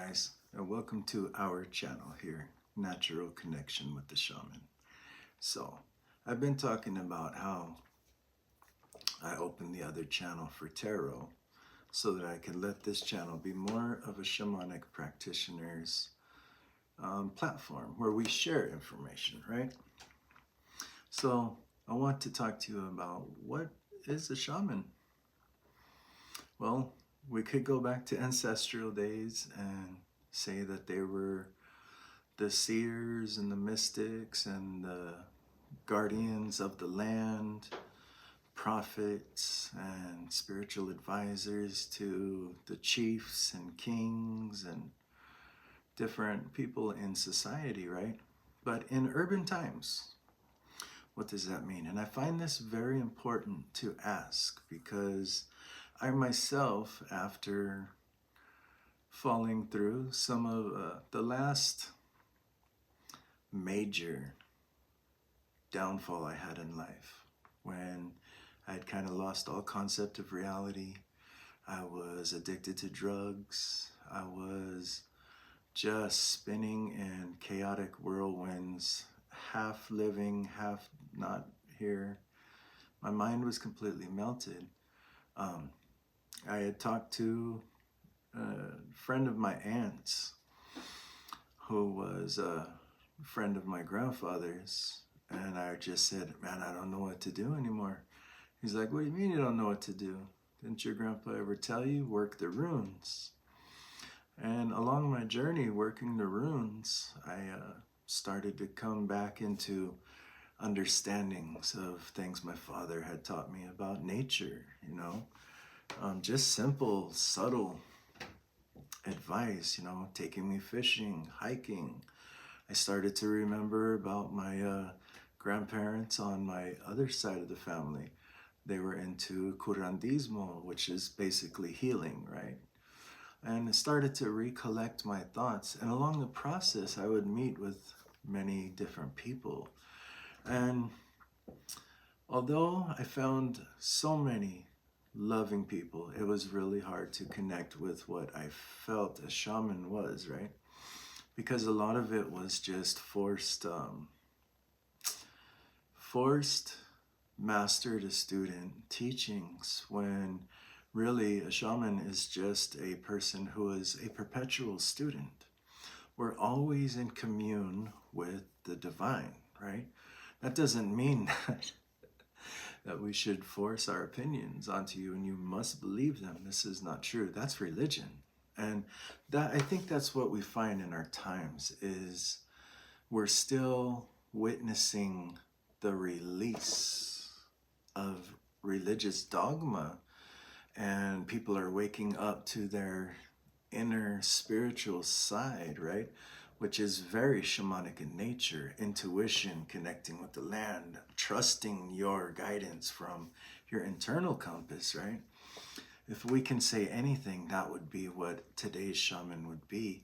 guys, and welcome to our channel here, Natural Connection with the Shaman. So, I've been talking about how I opened the other channel for tarot so that I can let this channel be more of a shamanic practitioner's platform where we share information, right? So, I want to talk to you about what is a shaman? Well, we could go back to ancestral days and say that they were the seers and the mystics and the guardians of the land, prophets and spiritual advisors to the chiefs and kings and different people in society, right? But in urban times, what does that mean? And I find this very important to ask because I myself, after falling through some of the last major downfall I had in life, when I had kind of lost all concept of reality, I was addicted to drugs, I was just spinning in chaotic whirlwinds, half living, half not here. My mind was completely melted. I had talked to a friend of my aunt's who was a friend of my grandfather's, and I just said, man, I don't know what to do anymore. He's like, what do you mean you don't know what to do? Didn't your grandpa ever tell you? Work the runes. And along my journey working the runes, I started to come back into understandings of things my father had taught me about nature, you know, just simple, subtle advice, you know, taking me fishing, hiking. I started to remember about my grandparents on my other side of the family. They were into curandismo, which is basically healing, right? And I started to recollect my thoughts. And along the process, I would meet with many different people. And although I found so many loving people, it was really hard to connect with what I felt a shaman was, right? Because a lot of it was just forced master to student teachings, when really a shaman is just a person who is a perpetual student. We're always in commune with the divine, right? That doesn't mean that we should force our opinions onto you and you must believe them. This is not true. That's religion. And that, I think that's what we find in our times, is we're still witnessing the release of religious dogma, and people are waking up to their inner spiritual side, right? Which is very shamanic in nature. Intuition, connecting with the land, trusting your guidance from your internal compass, right? If we can say anything, that would be what today's shaman would be.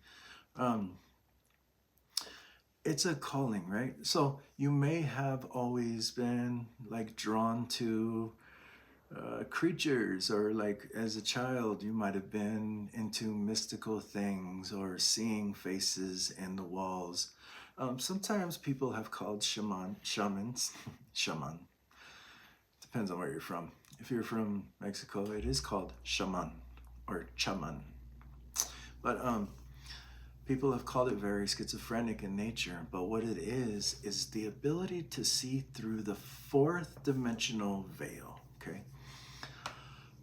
It's a calling, right? So you may have always been like drawn to creatures, or like as a child you might have been into mystical things or seeing faces in the walls. Sometimes people have called shamans shaman. Depends on where you're from. If you're from Mexico, it is called shaman or chaman. But people have called it very schizophrenic in nature. But what it is the ability to see through the fourth dimensional veil, okay?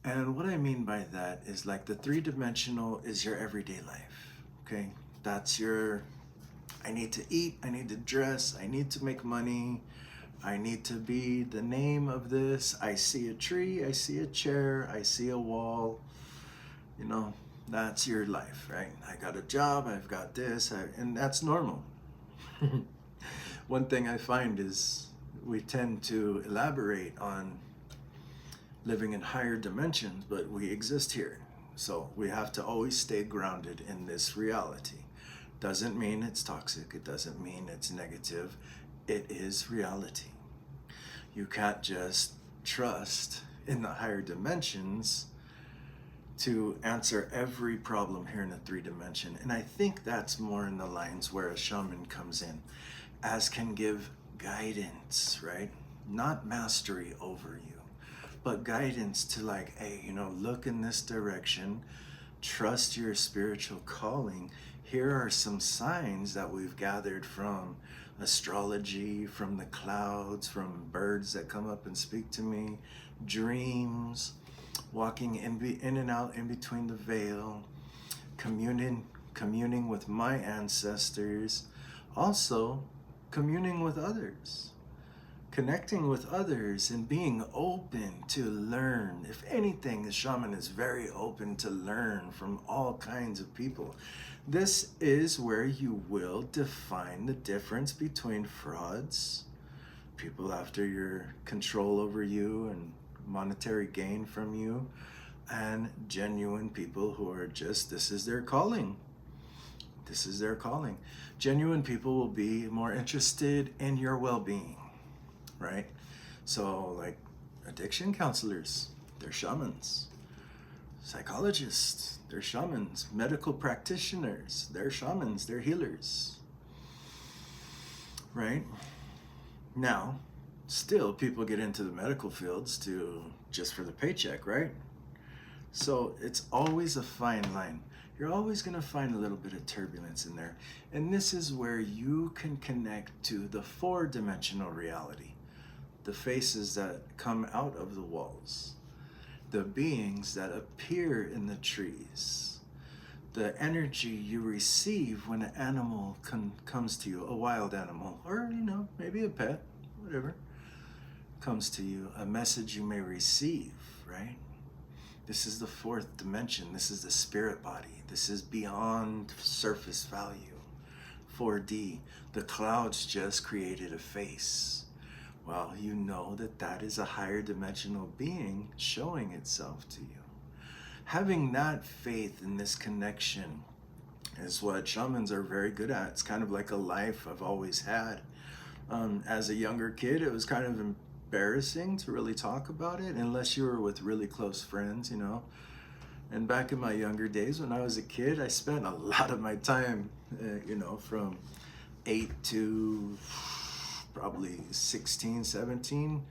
And what I mean by that is, like, the three-dimensional is your everyday life, okay? That's your, I need to eat, I need to dress, I need to make money, I need to be the name of this, I see a tree, I see a chair, I see a wall, you know, that's your life, right? I got a job, I've got this, and that's normal. One thing I find is we tend to elaborate on living in higher dimensions, but we exist here. So we have to always stay grounded in this reality. Doesn't mean it's toxic, it doesn't mean it's negative. It is reality. You can't just trust in the higher dimensions to answer every problem here in the three dimension. And I think that's more in the lines where a shaman comes in, as can give guidance, right? Not mastery over you, but guidance to like, hey, look in this direction, trust your spiritual calling. Here are some signs that we've gathered from astrology, from the clouds, from birds that come up and speak to me, dreams, walking in and out in between the veil, communing with my ancestors, also communing with others, connecting with others, and being open to learn. If anything, the shaman is very open to learn from all kinds of people. This is where you will define the difference between frauds, people after your control over you and monetary gain from you, and genuine people who are just, this is their calling. This is their calling. Genuine people will be more interested in your well-being, right? So like addiction counselors, they're shamans. Psychologists, they're shamans. Medical practitioners, they're shamans, they're healers, right? Now, still people get into the medical fields just for the paycheck, right? So it's always a fine line. You're always going to find a little bit of turbulence in there. And this is where you can connect to the four-dimensional reality, the faces that come out of the walls, the beings that appear in the trees, the energy you receive when an animal comes to you, a wild animal, or maybe a pet, whatever, comes to you, a message you may receive, right? This is the fourth dimension. This is the spirit body. This is beyond surface value. 4D. The clouds just created a face. Well, you know that is a higher dimensional being showing itself to you. Having that faith in this connection is what shamans are very good at. It's kind of like a life I've always had. As a younger kid, it was kind of embarrassing to really talk about it unless you were with really close friends, And back in my younger days when I was a kid, I spent a lot of my time, from 8 to probably 16, 17,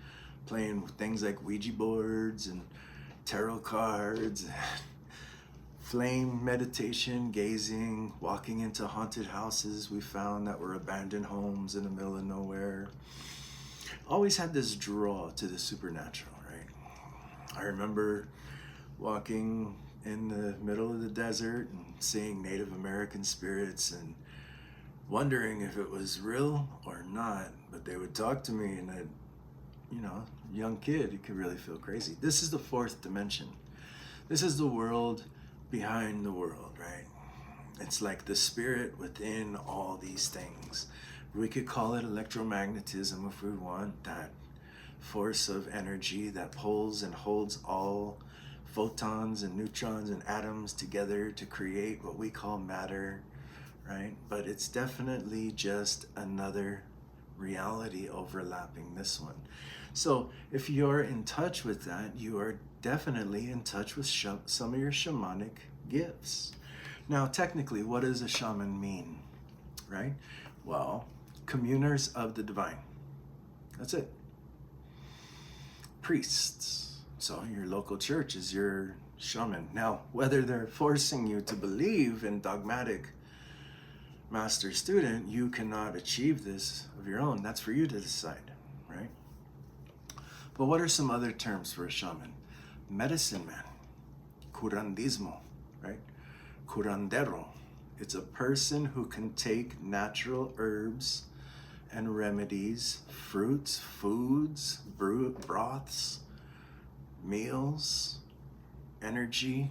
playing with things like Ouija boards and tarot cards, flame meditation, gazing, walking into haunted houses we found that were abandoned homes in the middle of nowhere. Always had this draw to the supernatural, right? I remember walking in the middle of the desert and seeing Native American spirits and wondering if it was real or not, but they would talk to me, and young kid, you could really feel crazy. This is the fourth dimension. This is the world behind the world, right? It's like the spirit within all these things. We could call it electromagnetism if we want, that force of energy that pulls and holds all photons and neutrons and atoms together to create what we call matter, right? But it's definitely just another reality overlapping this one. So if you're in touch with that, you are definitely in touch with some of your shamanic gifts. Now, technically, what does a shaman mean, right? Well, communers of the divine. That's it. Priests. So your local church is your shaman. Now, whether they're forcing you to believe in dogmatic master-student, you cannot achieve this of your own. That's for you to decide, right? But what are some other terms for a shaman? Medicine man, curandismo, right? Curandero. It's a person who can take natural herbs and remedies, fruits, foods, broths, meals, energy,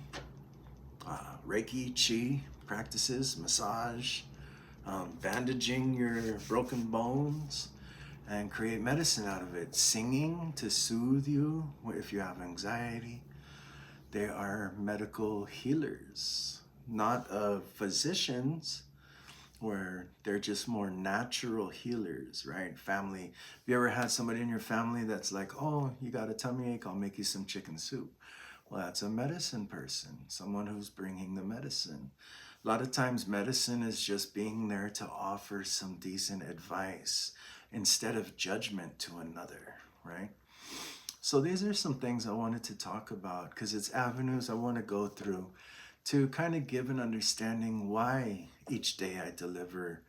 Reiki, Chi practices, massage, bandaging your broken bones, and create medicine out of it. Singing to soothe you if you have anxiety. They are medical healers, not physicians, where they're just more natural healers, right? Family. Have you ever had somebody in your family that's like, oh, you got a tummy ache, I'll make you some chicken soup? Well, that's a medicine person, someone who's bringing the medicine. A lot of times, medicine is just being there to offer some decent advice instead of judgment to another, right? So, these are some things I wanted to talk about because it's avenues I want to go through to kind of give an understanding why each day I deliver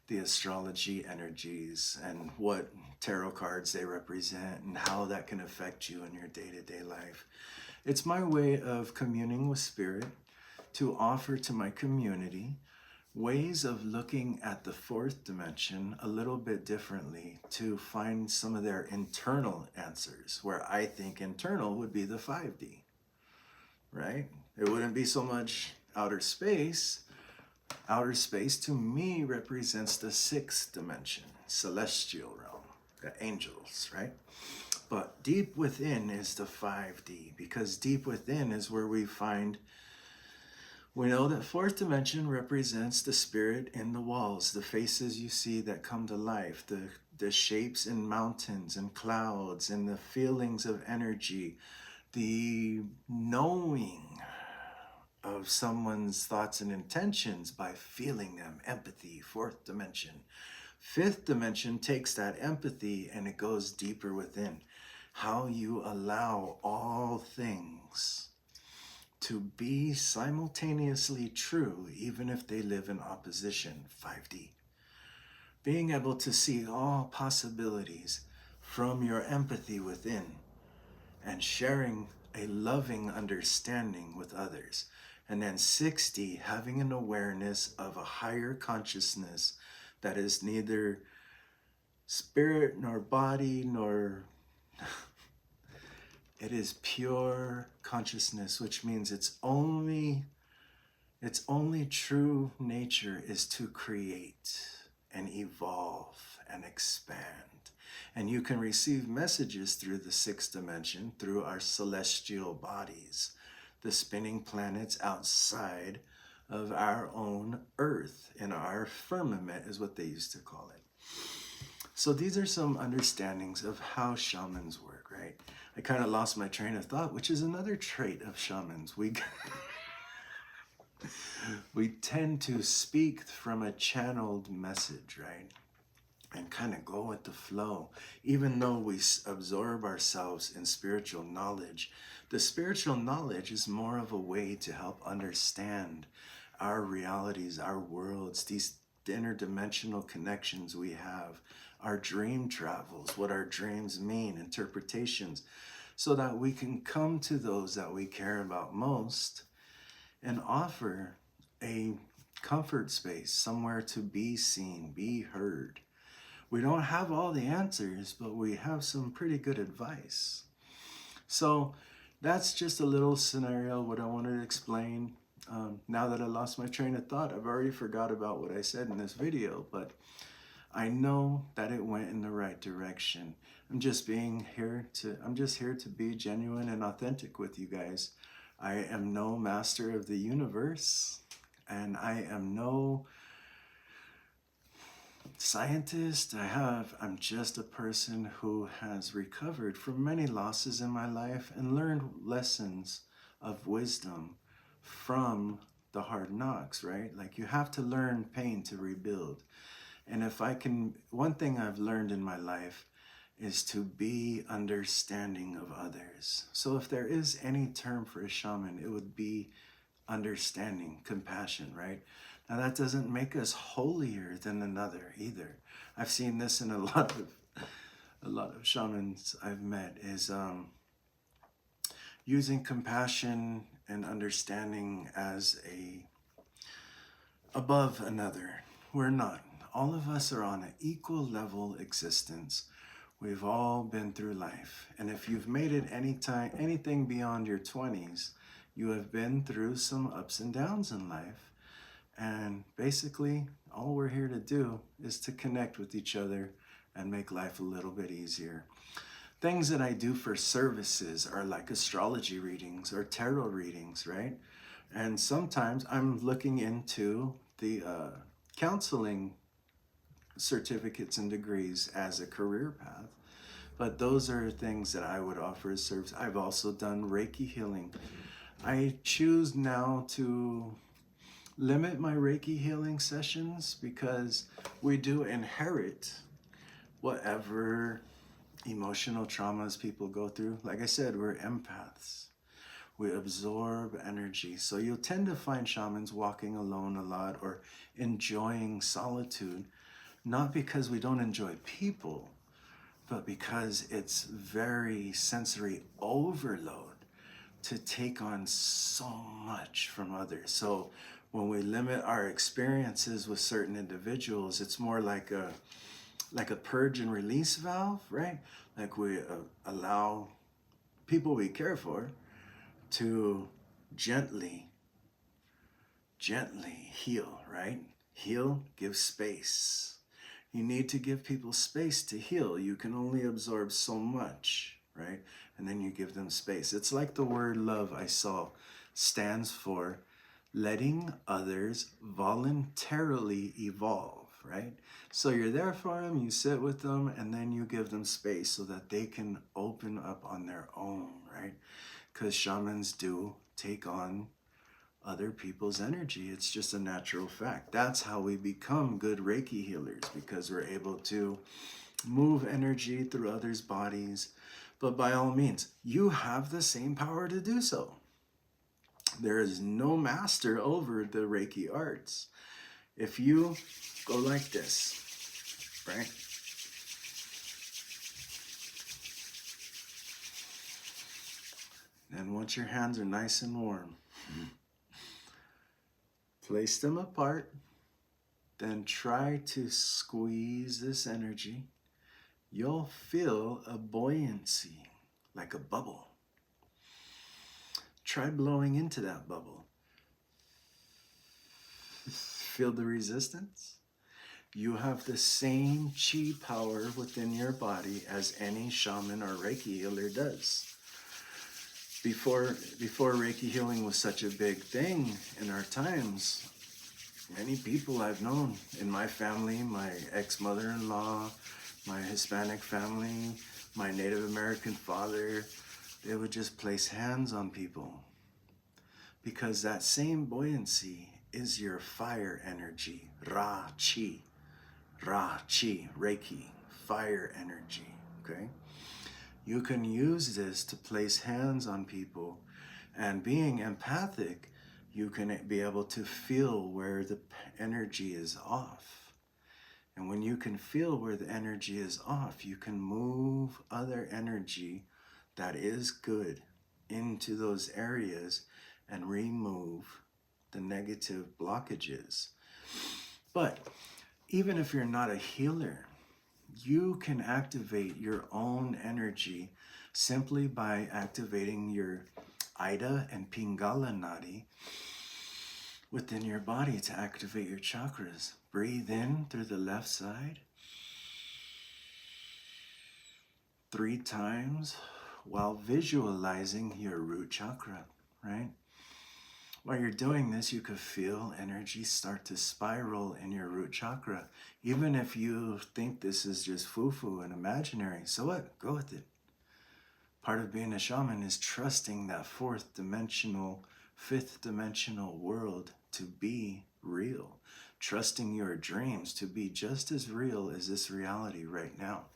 the astrology energies and what tarot cards they represent and how that can affect you in your day-to-day life. It's my way of communing with spirit to offer to my community ways of looking at the fourth dimension a little bit differently to find some of their internal answers, where I think internal would be the 5D, right? It wouldn't be so much outer space. Outer space to me represents the sixth dimension, celestial realm, the angels, right? But deep within is the 5D, because deep within is where we know that fourth dimension represents the spirit in the walls, the faces you see that come to life, the shapes in mountains and clouds, and the feelings of energy, the knowing of someone's thoughts and intentions by feeling them, empathy, fourth dimension. Fifth dimension takes that empathy and it goes deeper within. How you allow all things to be simultaneously true, even if they live in opposition, 5D. Being able to see all possibilities from your empathy within and sharing a loving understanding with others. And then 6D, having an awareness of a higher consciousness that is neither spirit nor body nor it is pure consciousness, which means its only true nature is to create and evolve and expand. And you can receive messages through the sixth dimension, through our celestial bodies, the spinning planets outside of our own earth, in our firmament is what they used to call it. So these are some understandings of how shamans work, right? I kind of lost my train of thought, which is another trait of shamans. We tend to speak from a channeled message, right? And kind of go with the flow. Even though we absorb ourselves in spiritual knowledge, the spiritual knowledge is more of a way to help understand our realities, our worlds, these interdimensional connections we have, our dream travels, what our dreams mean, interpretations, so that we can come to those that we care about most and offer a comfort space, somewhere to be seen, be heard. We don't have all the answers, but we have some pretty good advice. So that's just a little scenario, what I wanted to explain. Now that I lost my train of thought, I've already forgot about what I said in this video, but I know that it went in the right direction. I'm just here to be genuine and authentic with you guys. I am no master of the universe, and I am no scientist. I'm just a person who has recovered from many losses in my life and learned lessons of wisdom from the hard knocks, right? Like, you have to learn pain to rebuild. And one thing I've learned in my life is to be understanding of others. So if there is any term for a shaman, it would be understanding, compassion, right? Now that doesn't make us holier than another either. I've seen this in a lot of shamans I've met, is using compassion and understanding as above another. We're not. All of us are on an equal level existence. We've all been through life. And if you've made it anything beyond your 20s, you have been through some ups and downs in life. And basically, all we're here to do is to connect with each other and make life a little bit easier. Things that I do for services are like astrology readings or tarot readings, right? And sometimes I'm looking into the counseling certificates and degrees as a career path. But those are things that I would offer as service. I've also done Reiki healing. I choose now to limit my Reiki healing sessions because we do inherit whatever emotional traumas people go through. Like I said, we're empaths. We absorb energy. So you'll tend to find shamans walking alone a lot or enjoying solitude, not because we don't enjoy people, but because it's very sensory overload to take on so much from others. So when we limit our experiences with certain individuals, it's more like a purge and release valve, right? Like we allow people we care for to gently heal, right? Heal, give space. You need to give people space to heal. You can only absorb so much, right? And then you give them space. It's like the word love I saw stands for letting others voluntarily evolve, right? So you're there for them, you sit with them, and then you give them space so that they can open up on their own, right? Because shamans do take on other people's energy. It's just a natural fact. That's how we become good Reiki healers, because we're able to move energy through others' bodies. But by all means, you have the same power to do so. There is no master over the Reiki arts. If you go like this, right? And once your hands are nice and warm, place them apart, then try to squeeze this energy. You'll feel a buoyancy, like a bubble. Try blowing into that bubble. Feel the resistance? You have the same chi power within your body as any shaman or Reiki healer does. Before Reiki healing was such a big thing in our times, many people I've known in my family, my ex-mother-in-law, my Hispanic family, my Native American father, they would just place hands on people, because that same buoyancy is your fire energy, Ra-chi, Reiki, fire energy, okay? You can use this to place hands on people, and being empathic, you can be able to feel where the energy is off. And when you can feel where the energy is off, you can move other energy that is good into those areas and remove the negative blockages. But even if you're not a healer, you can activate your own energy simply by activating your Ida and Pingala nadi within your body to activate your chakras. Breathe in through the left side 3 times while visualizing your root chakra, right? While you're doing this, you could feel energy start to spiral in your root chakra. Even if you think this is just foo-foo and imaginary, so what? Go with it. Part of being a shaman is trusting that 5th dimensional world to be real. Trusting your dreams to be just as real as this reality right now.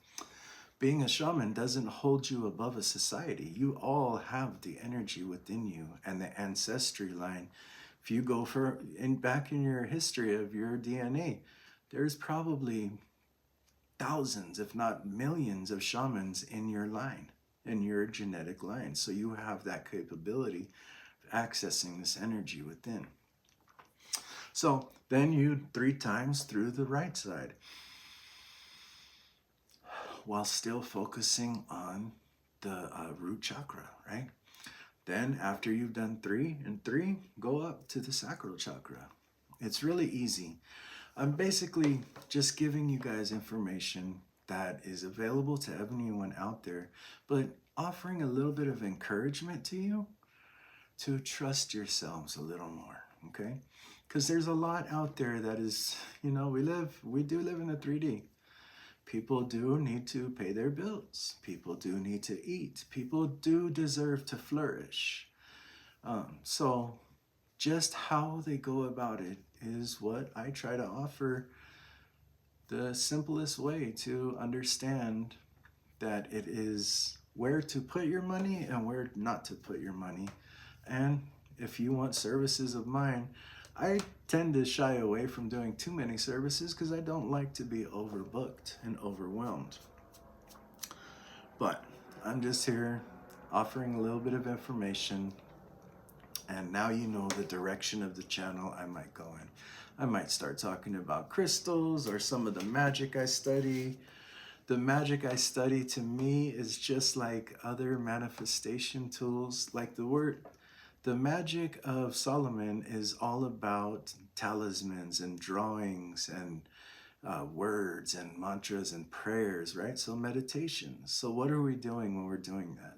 Being a shaman doesn't hold you above a society. You all have the energy within you and the ancestry line. If you go back in your history of your DNA, there's probably thousands, if not millions, of shamans in your line, in your genetic line. So you have that capability of accessing this energy within. So then you 3 times through the right side, while still focusing on the root chakra, right? Then after you've done 3 and 3, go up to the sacral chakra. It's really easy. I'm basically just giving you guys information that is available to everyone out there, but offering a little bit of encouragement to you to trust yourselves a little more, okay? Because there's a lot out there that is, we do live in a 3D. People do need to pay their bills. People do need to eat. People do deserve to flourish. So just how they go about it is what I try to offer the simplest way to understand that it is where to put your money and where not to put your money. And if you want services of mine, I tend to shy away from doing too many services because I don't like to be overbooked and overwhelmed. But I'm just here offering a little bit of information, and now you know the direction of the channel I might go in. I might start talking about crystals or some of the magic I study. The magic I study to me is just like other manifestation tools. Like the magic of Solomon is all about talismans and drawings and words and mantras and prayers, right? So meditation. So what are we doing when we're doing that?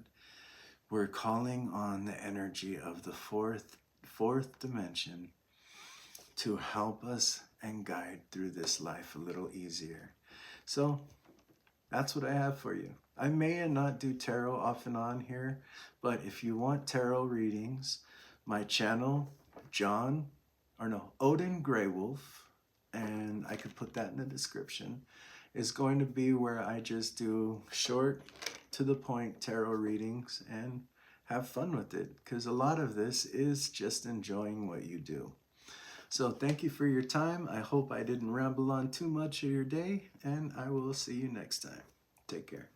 We're calling on the energy of the fourth dimension to help us and guide through this life a little easier. So that's what I have for you. I may not do tarot off and on here, but if you want tarot readings, my channel, Odin Greywolf, and I could put that in the description, is going to be where I just do short, to the point tarot readings and have fun with it, because a lot of this is just enjoying what you do. So thank you for your time. I hope I didn't ramble on too much of your day, and I will see you next time. Take care.